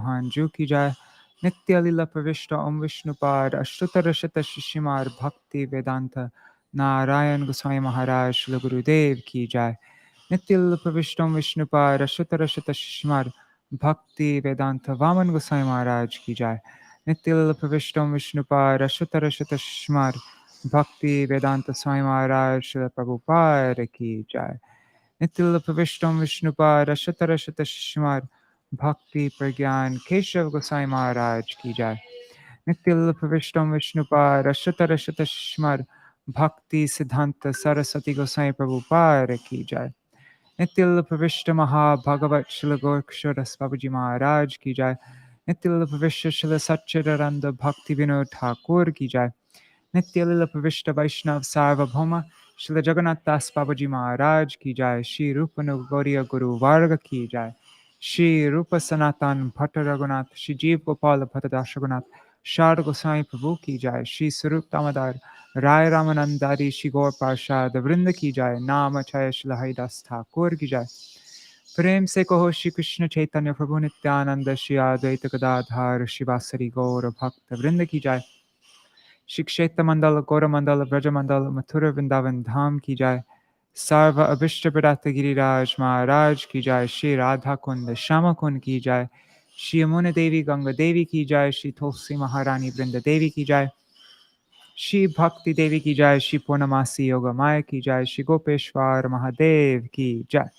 Hanju ki jai. Nitya Lila Pravishta Om Vishnupad Ashtutarashata Shishimar Bhakti Vedanta Narayan Goswami Maharaj Shri Gurudev ki jai. Nitya Lila Pravishta Om Vishnupad Ashtutarashata Shishimar Bhakti Vedanta Vaman Goswami Maharaj ki jai. Nitya Lila Pravishta Om Vishnupad Ashtutarashata Shishimar Bhakti Vedanta Swami Maharaj Shri Prabhupada ki jai. Nitya Pravishtam Vishnupad Ashatarashata Shishmar Bhakti Pragyan Keshav Gosai Maharaj ki jai. Nitya Pravishtam Vishnupad Ashatarashata Shishmar Bhakti Siddhanta Saraswati Gosai Prabhupada ki jai. Nitya Pravishta Maha Bhagavat Shila Gorkshodas Babaji Maharaj ki jai. Nitya Pravishta Shila Satchidaranda Bhakti Vinod Thakur ki jai. Nitya Lila Pravishta Vaishnav Sarvabhauma Srila Jagannath Das Babaji Maharaj ki jai. Shri Rupa Gaudiya Guru Varga ki jai. Shri Rupa Sanatan Bhatta Raghunath Shri Jeev Gopal Bhatta Das Raghunath Shar Goswami Prabhu ki jai. Shri Sarup Damodar Rai Ramanandari Shri Gaur Parshad Vrinda ki jai. Nama Chaya Srila Haridas Thakur ki jai. प्रेम से कहो श्री कृष्ण चैतन्य प्रभु नित्यानंद श्री अद्वैत गदाधर शिवासरी गौर भक्त वृंद की जय. Shri Kshetra Mandala, Gora Mandala, Braja Mandala, Mathura Vrindavan Dham ki jai. Sarva Abhishta Pradata Giriraj Maharaj ki jai. Shri Radha Kund, Shama Kund ki jai. Shri Yamuna Devi, Ganga Devi ki jai. Shri Tulsi Maharani Vrinda Devi ki jai. Shri Bhakti Devi ki jai. Shri Purnamasi Yoga Maya ki jai. Shri Gopeshwar Mahadev ki jai.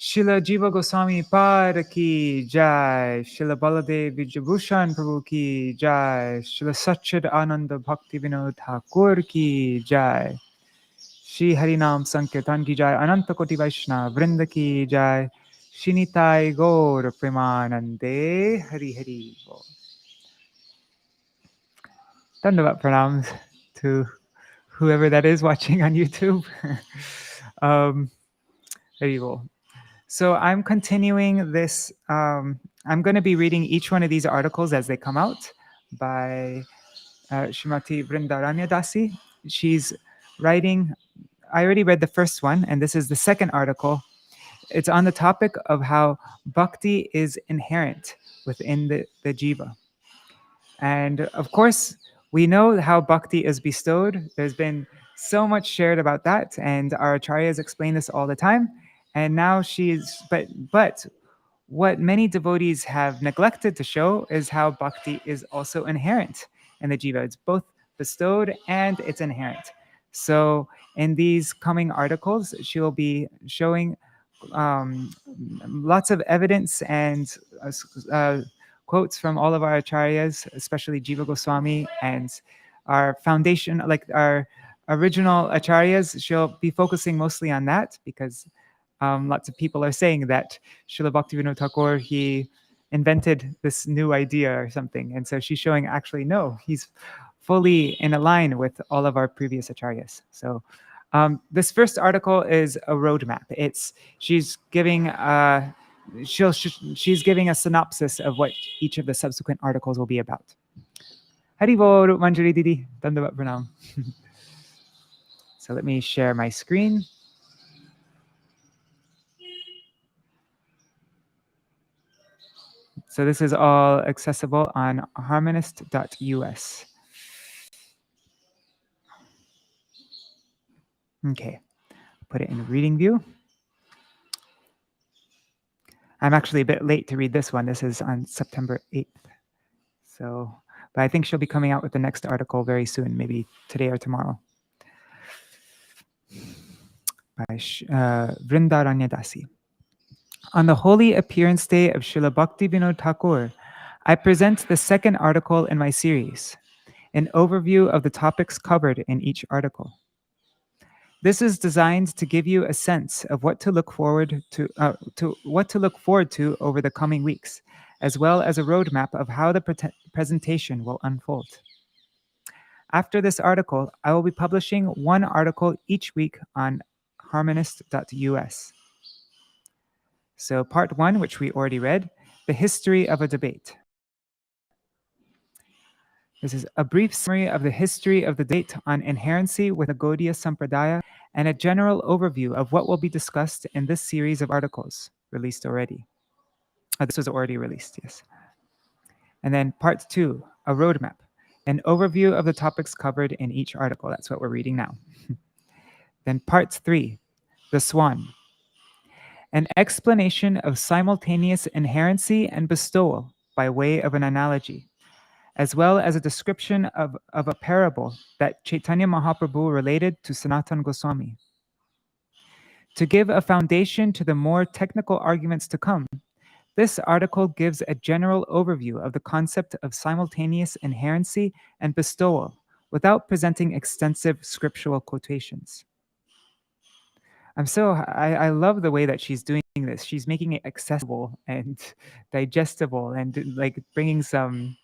Srila Jiva Goswami Par ki jai. Srila Baladev Vijabhushan Prabhu ki jai. Srila Satchid Ananda Bhakti Vinod Thakur ki jai. Shri Harinam Sankirtan ki jai. Ananta Koti Vaishnava Vrinda ki jai. Shinitai Gaur Premanande Hari Hari Bol. Dandavat pranams to whoever that is watching on YouTube. Hari Bol. So I'm continuing this. I'm going to be reading each one of these articles as they come out by Srimati Vrindaranya Dasi. She's writing, I already read the first one, and this is the second article. It's on the topic of how bhakti is inherent within the jiva. And of course, we know how bhakti is bestowed. There's been so much shared about that, and our acharyas explain this all the time. And now but what many devotees have neglected to show is how bhakti is also inherent in the jiva. It's both bestowed and it's inherent. So in these coming articles, she'll be showing lots of evidence and quotes from all of our acharyas, especially Jiva Goswami and our foundation, like our original acharyas. She'll be focusing mostly on that because lots of people are saying that Srila Bhaktivinoda Thakur, he invented this new idea or something. And so she's showing actually, no, he's fully in a line with all of our previous acharyas. So this first article is a roadmap. She's giving she's giving a synopsis of what each of the subsequent articles will be about. Haribo Rup Manjari Didi, Dandavat Pranam. So let me share my screen. So this is all accessible on harmonist.us. Okay, put it in reading view. I'm actually a bit late to read this one. This is on September 8th. So, but I think she'll be coming out with the next article very soon, maybe today or tomorrow. By Vrindaranya Dasi. On the holy appearance day of Srila Bhakti Vinod Thakur, I present the second article in my series, an overview of the topics covered in each article. This is designed to give you a sense of what to look forward to over the coming weeks, as well as a roadmap of how the presentation will unfold. After this article, I will be publishing one article each week on harmonist.us. So part 1, which we already read, the history of a debate. This is a brief summary of the history of the debate on inherency with the Gaudiya Sampradaya and a general overview of what will be discussed in this series of articles released already. This was already released, yes. And then part 2, a roadmap, an overview of the topics covered in each article. That's what we're reading now. Then part 3, the swan, an explanation of simultaneous inherency and bestowal by way of an analogy, as well as a description of a parable that Chaitanya Mahaprabhu related to Sanatana Goswami. To give a foundation to the more technical arguments to come, this article gives a general overview of the concept of simultaneous inherency and bestowal without presenting extensive scriptural quotations. I love the way that she's doing this. She's making it accessible and digestible and like bringing some,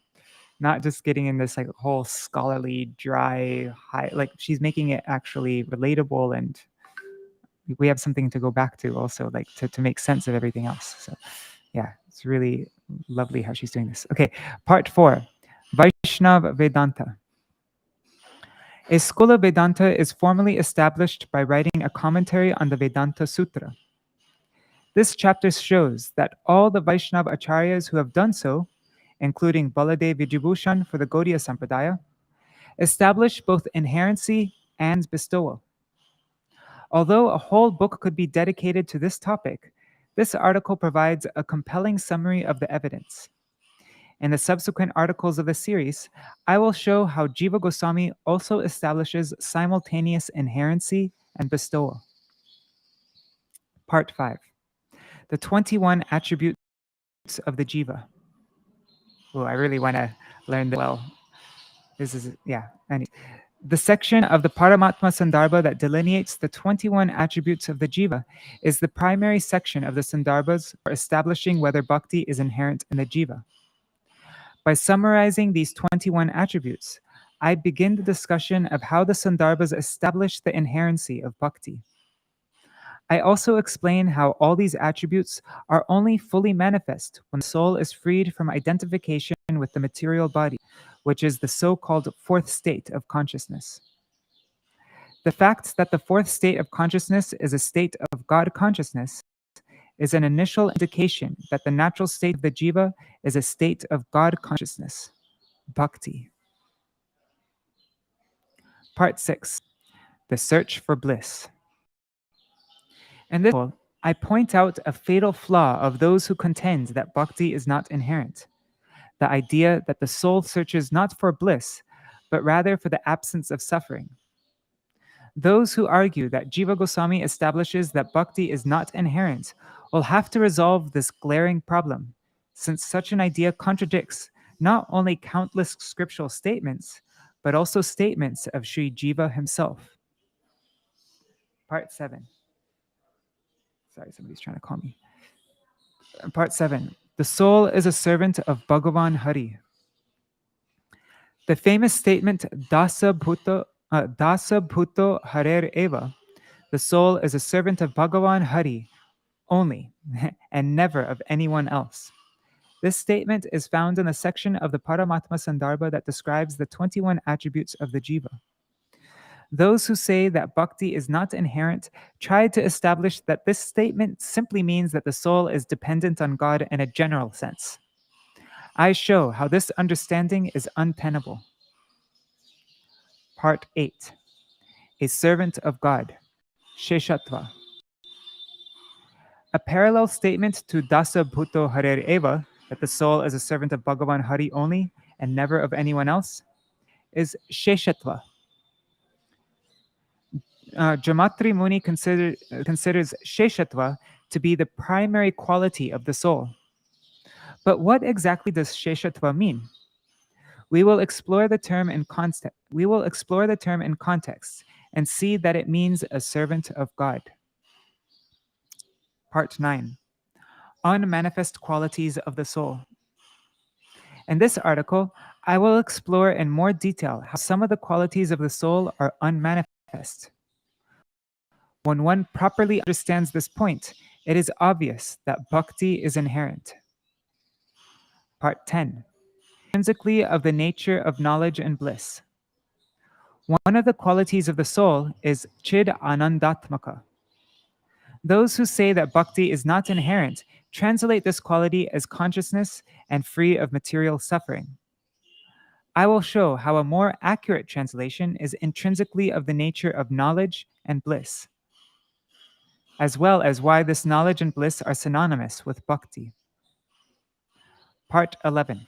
not just getting in this like whole scholarly, dry, high, like she's making it actually relatable and we have something to go back to also, like to make sense of everything else. So yeah, it's really lovely how she's doing this. Okay, part 4, Vaishnava Vedanta. A school of Vedanta is formally established by writing a commentary on the Vedanta Sutra. This chapter shows that all the Vaishnava acharyas who have done so, including Baladev Vijibhushan for the Gaudiya Sampradaya, establish both inherency and bestowal. Although a whole book could be dedicated to this topic, this article provides a compelling summary of the evidence. In the subsequent articles of the series, I will show how Jiva Goswami also establishes simultaneous inherency and bestowal. Part 5, the 21 attributes of the Jiva. Oh, I really want to learn that well. This is, yeah. The section of the Paramatma Sandarbha that delineates the 21 attributes of the Jiva is the primary section of the Sandarbhas for establishing whether bhakti is inherent in the Jiva. By summarizing these 21 attributes, I begin the discussion of how the Sandarbhas establish the inherency of bhakti. I also explain how all these attributes are only fully manifest when the soul is freed from identification with the material body, which is the so-called fourth state of consciousness. The fact that the fourth state of consciousness is a state of God consciousness is an initial indication that the natural state of the jiva is a state of God consciousness, bhakti. Part 6, the search for bliss. In this article, I point out a fatal flaw of those who contend that bhakti is not inherent. The idea that the soul searches not for bliss, but rather for the absence of suffering. Those who argue that Jiva Goswami establishes that bhakti is not inherent will have to resolve this glaring problem, since such an idea contradicts not only countless scriptural statements, but also statements of Sri Jiva himself. Part 7. Sorry, somebody's trying to call me. Part 7. The soul is a servant of Bhagavan Hari. The famous statement, dasa bhuto harer eva, the soul is a servant of Bhagavan Hari only, and never of anyone else. This statement is found in the section of the Paramatma Sandarbha that describes the 21 attributes of the jiva. Those who say that bhakti is not inherent try to establish that this statement simply means that the soul is dependent on God in a general sense. I show how this understanding is untenable. Part 8, a servant of God, Sheshatva. A parallel statement to Dasa Bhuto Harer Eva, that the soul is a servant of Bhagavan Hari only and never of anyone else, is Sheshatva. Jamatri Muni considers Sheshatva to be the primary quality of the soul. But what exactly does Sheshatva mean? We will explore the term in context. And see that it means a servant of God. Part 9, unmanifest qualities of the soul. In this article, I will explore in more detail how some of the qualities of the soul are unmanifest. When one properly understands this point, it is obvious that bhakti is inherent. Part 10, intrinsically of the nature of knowledge and bliss. One of the qualities of the soul is chid anandatmaka. Those who say that bhakti is not inherent translate this quality as consciousness and free of material suffering. I will show how a more accurate translation is intrinsically of the nature of knowledge and bliss, as well as why this knowledge and bliss are synonymous with bhakti. Part 11.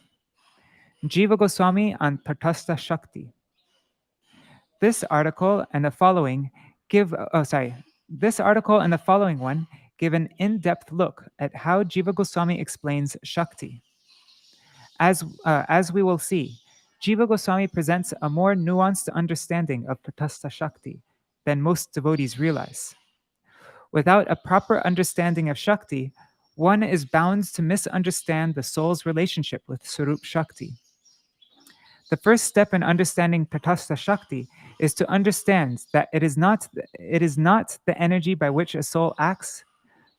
Jiva Goswami on Tatastha Shakti. This article and the following give, oh, sorry, this article and the following one give an in-depth look at how Jiva Goswami explains Shakti. As we will see, Jiva Goswami presents a more nuanced understanding of Tatastha Shakti than most devotees realize. Without a proper understanding of Shakti, one is bound to misunderstand the soul's relationship with Swarup Shakti. The first step in understanding Tatastha Shakti is to understand that it is not the energy by which a soul acts,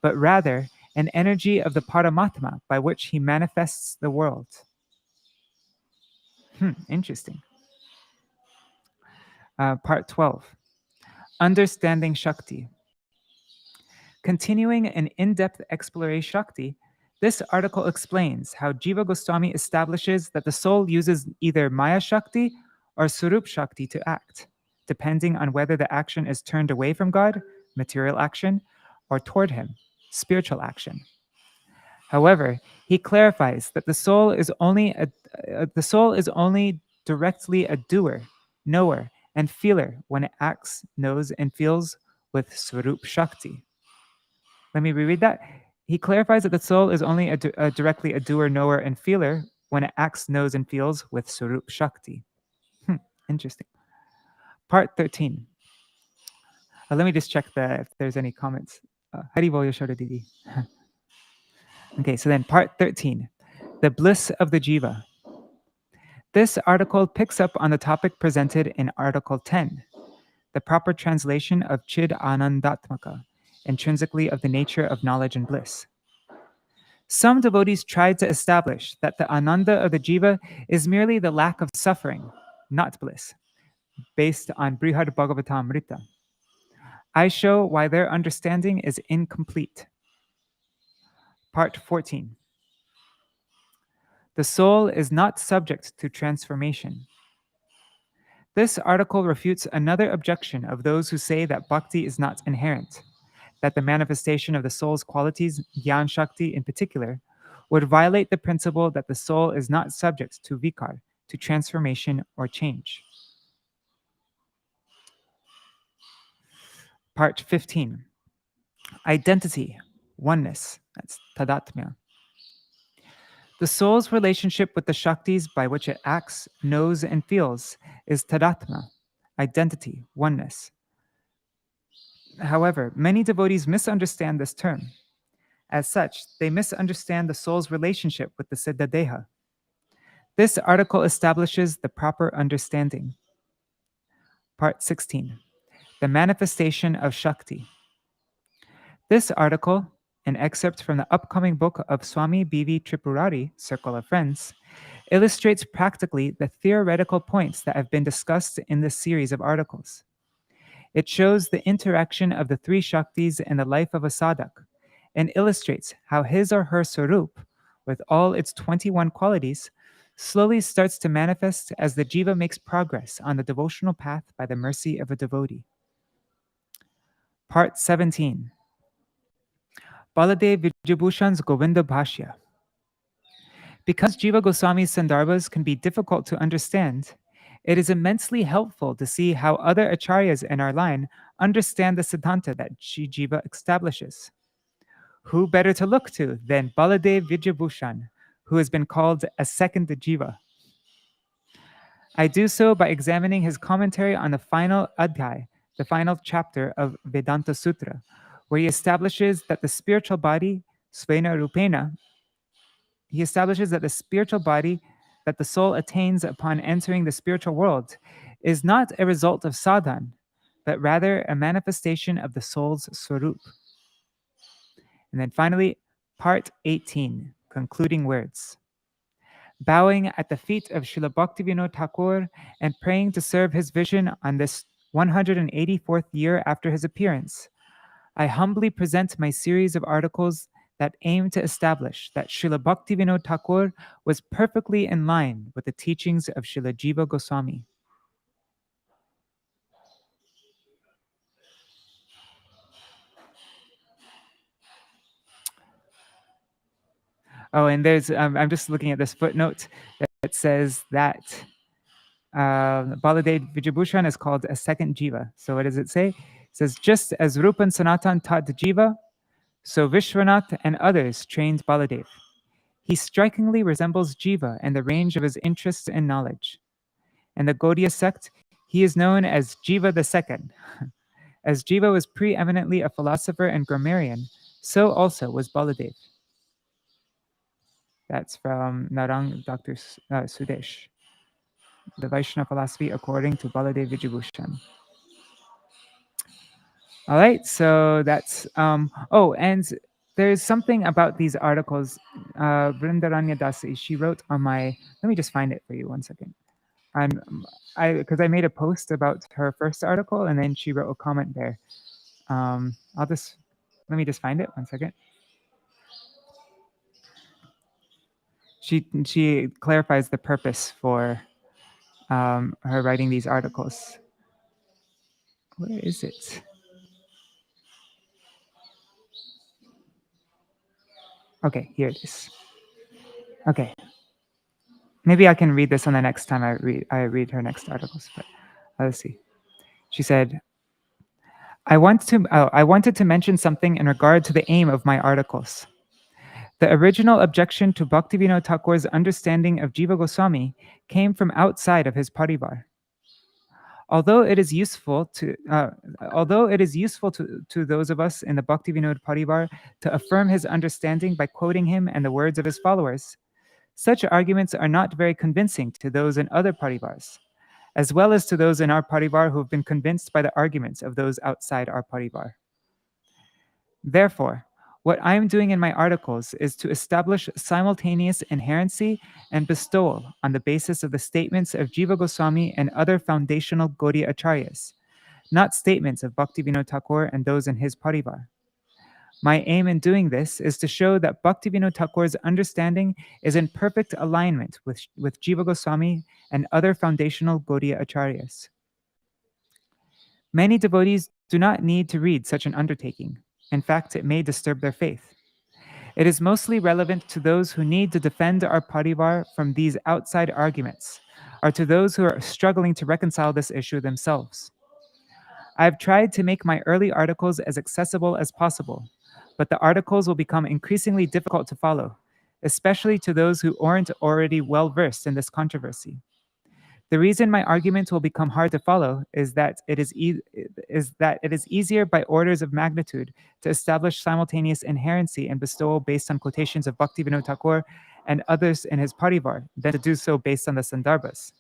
but rather an energy of the Paramatma by which he manifests the world. Interesting. Part 12. Understanding Shakti. Continuing an in-depth exploration of Shakti, this article explains how Jiva Goswami establishes that the soul uses either Maya Shakti or Swarup Shakti to act, depending on whether the action is turned away from God, material action, or toward Him, spiritual action. However, he clarifies that the soul is only directly a doer, knower, and feeler when it acts, knows, and feels with Swarup Shakti. Let me reread that. He clarifies that the soul is only directly a doer, knower, and feeler when it acts, knows, and feels with Swarup Shakti. Interesting. Part 13. Let me just check if there's any comments. Hari Bol Yashoda Didi. Okay, so then part 13. The bliss of the jiva. This article picks up on the topic presented in Article 10, the proper translation of Chid Anandatmaka, intrinsically of the nature of knowledge and bliss. Some devotees tried to establish that the ananda of the jiva is merely the lack of suffering, not bliss, based on Brihad Bhagavatamrita. I show why their understanding is incomplete. Part 14. The soul is not subject to transformation. This article refutes another objection of those who say that bhakti is not inherent, that the manifestation of the soul's qualities, Gyan Shakti in particular, would violate the principle that the soul is not subject to vikar, to transformation or change. Part 15. Identity, oneness, that's tadatmya. The soul's relationship with the Shaktis by which it acts, knows, and feels is tadatma, identity, oneness. However, many devotees misunderstand this term. As such, they misunderstand the soul's relationship with the Siddhadeha. This article establishes the proper understanding. Part 16. The manifestation of Shakti. This article, an excerpt from the upcoming book of Swami B.V. Tripurari, Circle of Friends, illustrates practically the theoretical points that have been discussed in this series of articles. It shows the interaction of the three Shaktis in the life of a sadhak and illustrates how his or her Swarup, with all its 21 qualities, slowly starts to manifest as the jiva makes progress on the devotional path by the mercy of a devotee. Part 17. Baladev Vijayabhushan's Govinda Bhashya. Because Jiva Goswami's Sandarbhas can be difficult to understand, it is immensely helpful to see how other acharyas in our line understand the siddhanta that Shri Jiva establishes. Who better to look to than Baladev Vijayabhushan, who has been called a second Jiva? I do so by examining his commentary on the final adhyay, the final chapter of Vedanta Sutra, where he establishes that the spiritual body, Svena Rupena, he establishes that the spiritual body that the soul attains upon entering the spiritual world is not a result of sadhan, but rather a manifestation of the soul's swarup. And then finally, part 18, concluding words. Bowing at the feet of Srila Bhaktivinoda Thakur and praying to serve his vision on this 184th year after his appearance, I humbly present my series of articles that aim to establish that Srila Bhaktivinoda Thakur was perfectly in line with the teachings of Srila Jiva Goswami. Oh, and there's, I'm just looking at this footnote that says that Baladev Vijabhushan is called a second Jiva. So what does it say? It says, just as Rupan Sanatan taught Jiva, so Vishwanath and others trained Baladev. He strikingly resembles Jiva in the range of his interests and knowledge. In the Gaudiya sect, he is known as Jiva the Second. As Jiva was preeminently a philosopher and grammarian, so also was Baladev. That's from Narang Dr. Sudesh. The Vaishnava philosophy according to Baladev Vijabhushan. All right, so that's, and there's something about these articles. Vrindaranya dasi, she wrote on my, let me just find it for you, one second. Because I made a post about her first article, and then she wrote a comment there. Let me just find it, one second. She clarifies the purpose for her writing these articles. Where is it? Okay, here it is. Okay. Maybe I can read this on the next time I read her next articles, but let's see. She said, I wanted to mention something in regard to the aim of my articles. The original objection to Bhaktivinoda Thakur's understanding of Jiva Goswami came from outside of his parivar. Although it is useful to those of us in the Bhaktivinoda parivar to affirm his understanding by quoting him and the words of his followers, such arguments are not very convincing to those in other parivars, as well as to those in our parivar who have been convinced by the arguments of those outside our parivar. Therefore, what I am doing in my articles is to establish simultaneous inherency and bestowal on the basis of the statements of Jiva Goswami and other foundational Gaudiya acharyas, not statements of Bhaktivinoda Thakur and those in his parivar. My aim in doing this is to show that Bhaktivinoda Thakur's understanding is in perfect alignment with Jiva Goswami and other foundational Gaudiya acharyas. Many devotees do not need to read such an undertaking. In fact, it may disturb their faith. It is mostly relevant to those who need to defend our parivar from these outside arguments, or to those who are struggling to reconcile this issue themselves. I have tried to make my early articles as accessible as possible, but the articles will become increasingly difficult to follow, especially to those who aren't already well versed in this controversy. The reason my argument will become hard to follow is that it is easier by orders of magnitude to establish simultaneous inherency and bestowal based on quotations of Bhaktivinoda Thakur and others in his parivar than to do so based on the sandarbhas,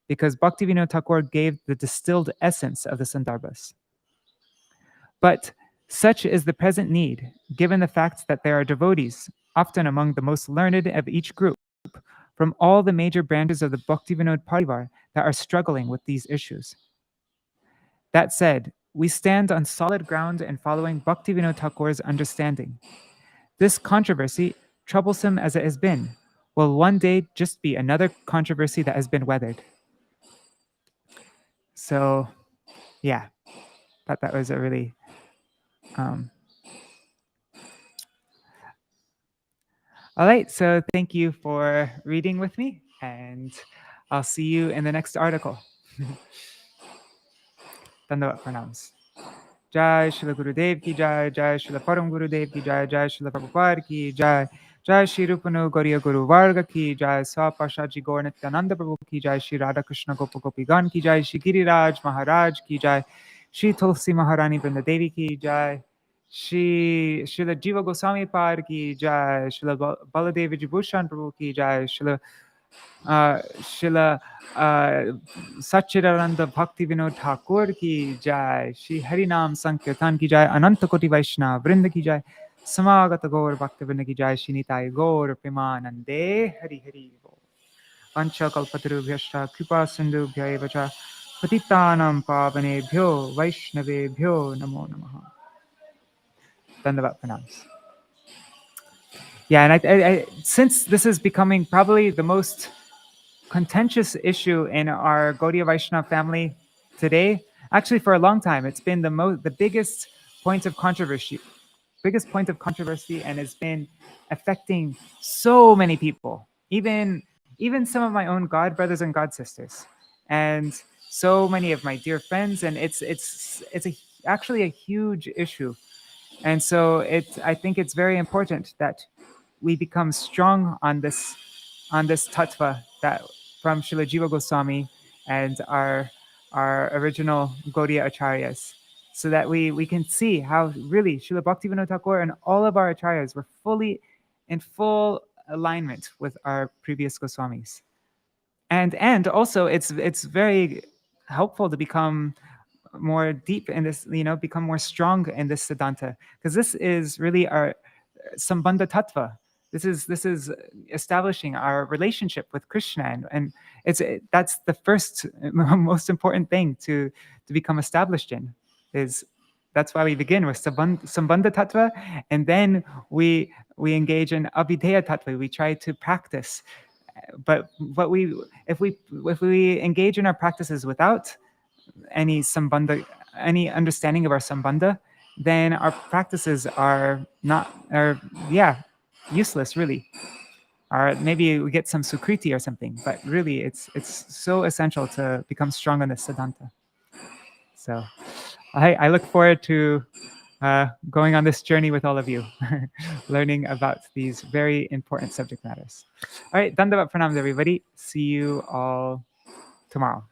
because Bhaktivinoda Thakur gave the distilled essence of the sandarbhas. But such is the present need, given the fact that there are devotees, often among the most learned of each group, from all the major branches of the Bhaktivinoda Parivar that are struggling with these issues. That said, we stand on solid ground in following Bhaktivinoda Thakur's understanding. This controversy, troublesome as it has been, will one day just be another controversy that has been weathered. So, yeah, thought that was a really all right, so thank you for reading with me, and I'll see you in the next article. Dandavat pranams. Jai Shri Gurudev ki jai, Jai Shri Param Gurudev ki jai, Jai Shri Prabhupada ki jai, Jai Shri Rupanu Gauriya Guru Varga ki jai, Swapashaji Gaur Nityananda Prabhu ki jai, Shri Radha Krishna Gopa Gopigan ki jai, Shri Giriraj Maharaj ki jai, Shri Tulsi Maharani Vrindadevi ki jai, Srila Jiva Goswami Par ki jai, Srila Baladev Vijabhushan Prabhu ki jai, Srila Satchidananda Bhakti Vinod Thakur ki jai, Shri Harinam Sankirtan ki jai, Ananta Koti Vaishnava Vrinda ki jai, Samagata Gaur Bhakti Vrinda ki jai, Shri Nitai Gaur Premanande Hari Hari Bol. Pancha Kalpatarubhyashta Kripa Sindhubhya Evacha Patitanam Pavanebhyo Vaishnavebhyo Namo Namaha. Dandavat pranams. Yeah, and since this is becoming probably the most contentious issue in our Gaudiya Vaishnava family today, actually for a long time, it's been the biggest point of controversy, and it's been affecting so many people, even some of my own god brothers and god sisters, and so many of my dear friends, and actually a huge issue. And so I think it's very important that we become strong on this tattva that from Srila Jiva Goswami and our original Gaudiya acharyas, so that we can see how really Srila Bhaktivinoda Thakur and all of our acharyas were fully in full alignment with our previous Goswamis. And also it's very helpful to become more deep in this, become more strong in this Siddhanta, because this is really our Sambandha Tattva. This is establishing our relationship with Krishna, and that's the first most important thing to become established in. Is That's why we begin with Sambandha Tattva, and then we engage in Abhideya Tattva. We try to practice, but if we engage in our practices without any sambandha, any understanding of our sambandha, then our practices are not, are yeah, useless really. Or maybe we get some sukriti or something, but really it's so essential to become strong on the siddhanta. So I look forward to going on this journey with all of you, learning about these very important subject matters. All right, dandavat pranams everybody. See you all tomorrow.